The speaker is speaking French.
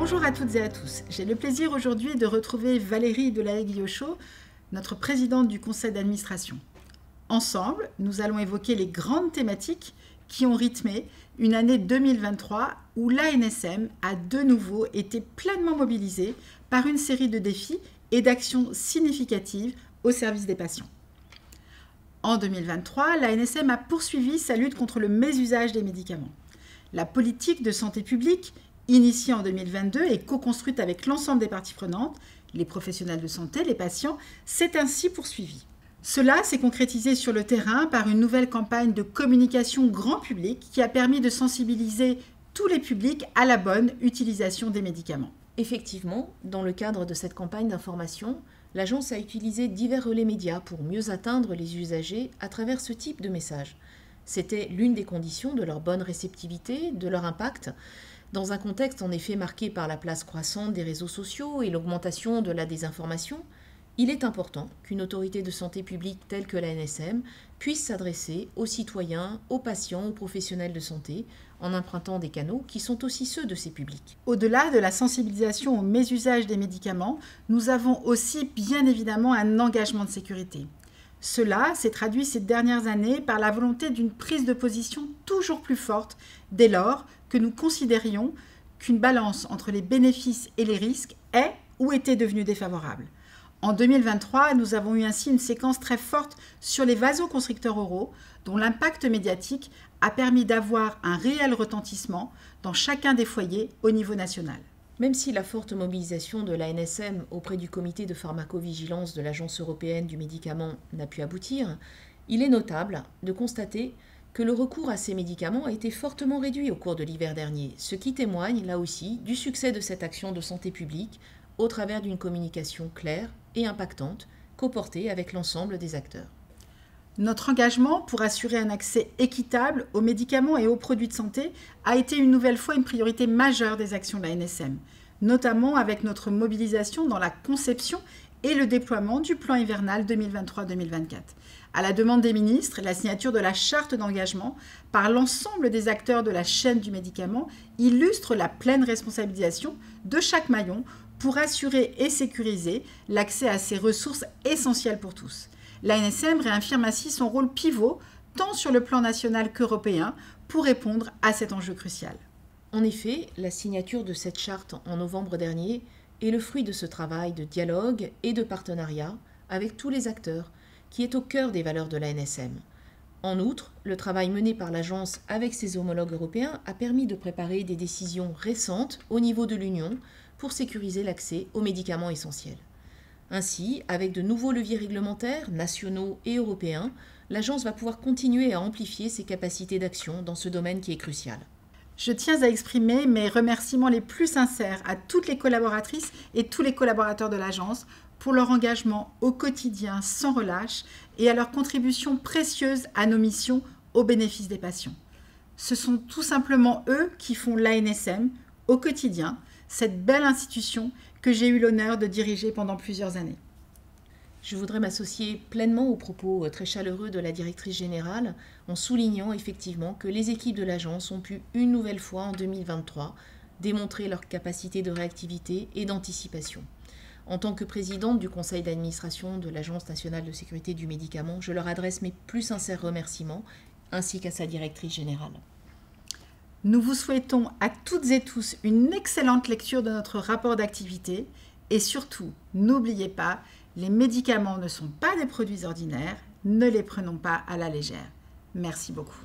Bonjour à toutes et à tous. J'ai le plaisir aujourd'hui de retrouver Valérie Delahaye-Guillochot, notre présidente du conseil d'administration. Ensemble, nous allons évoquer les grandes thématiques qui ont rythmé une année 2023 où l'ANSM a de nouveau été pleinement mobilisée par une série de défis et d'actions significatives au service des patients. En 2023, l'ANSM a poursuivi sa lutte contre le mésusage des médicaments. La politique de santé publique, initiée en 2022 et co-construite avec l'ensemble des parties prenantes, les professionnels de santé, les patients, s'est ainsi poursuivie. Cela s'est concrétisé sur le terrain par une nouvelle campagne de communication grand public qui a permis de sensibiliser tous les publics à la bonne utilisation des médicaments. Effectivement, dans le cadre de cette campagne d'information, l'agence a utilisé divers relais médias pour mieux atteindre les usagers à travers ce type de messages. C'était l'une des conditions de leur bonne réceptivité, de leur impact, dans un contexte en effet marqué par la place croissante des réseaux sociaux et l'augmentation de la désinformation. Il est important qu'une autorité de santé publique telle que l'ANSM puisse s'adresser aux citoyens, aux patients, aux professionnels de santé, en empruntant des canaux qui sont aussi ceux de ces publics. Au-delà de la sensibilisation au mésusage des médicaments, nous avons aussi bien évidemment un engagement de sécurité. Cela s'est traduit ces dernières années par la volonté d'une prise de position toujours plus forte dès lors que nous considérions qu'une balance entre les bénéfices et les risques est ou était devenue défavorable. En 2023, nous avons eu ainsi une séquence très forte sur les vasoconstricteurs oraux, dont l'impact médiatique a permis d'avoir un réel retentissement dans chacun des foyers au niveau national. Même si la forte mobilisation de l'ANSM auprès du comité de pharmacovigilance de l'Agence européenne du médicament n'a pu aboutir, il est notable de constater que le recours à ces médicaments a été fortement réduit au cours de l'hiver dernier, ce qui témoigne, là aussi, du succès de cette action de santé publique au travers d'une communication claire et impactante, co-portée avec l'ensemble des acteurs. Notre engagement pour assurer un accès équitable aux médicaments et aux produits de santé a été une nouvelle fois une priorité majeure des actions de l'ANSM, notamment avec notre mobilisation dans la conception et le déploiement du plan hivernal 2023-2024. À la demande des ministres, la signature de la charte d'engagement par l'ensemble des acteurs de la chaîne du médicament illustre la pleine responsabilisation de chaque maillon pour assurer et sécuriser l'accès à ces ressources essentielles pour tous. L'ANSM réaffirme ainsi son rôle pivot, tant sur le plan national qu'européen, pour répondre à cet enjeu crucial. En effet, la signature de cette charte en novembre dernier est le fruit de ce travail de dialogue et de partenariat avec tous les acteurs, qui est au cœur des valeurs de l'ANSM. En outre, le travail mené par l'agence avec ses homologues européens a permis de préparer des décisions récentes au niveau de l'Union pour sécuriser l'accès aux médicaments essentiels. Ainsi, avec de nouveaux leviers réglementaires, nationaux et européens, l'agence va pouvoir continuer à amplifier ses capacités d'action dans ce domaine qui est crucial. Je tiens à exprimer mes remerciements les plus sincères à toutes les collaboratrices et tous les collaborateurs de l'agence pour leur engagement au quotidien sans relâche et à leur contribution précieuse à nos missions au bénéfice des patients. Ce sont tout simplement eux qui font l'ANSM au quotidien, cette belle institution que j'ai eu l'honneur de diriger pendant plusieurs années. Je voudrais m'associer pleinement aux propos très chaleureux de la directrice générale en soulignant effectivement que les équipes de l'agence ont pu une nouvelle fois en 2023 démontrer leur capacité de réactivité et d'anticipation. En tant que présidente du conseil d'administration de l'Agence nationale de sécurité du médicament, je leur adresse mes plus sincères remerciements ainsi qu'à sa directrice générale. Nous vous souhaitons à toutes et tous une excellente lecture de notre rapport d'activité et surtout, n'oubliez pas, les médicaments ne sont pas des produits ordinaires, ne les prenons pas à la légère. Merci beaucoup.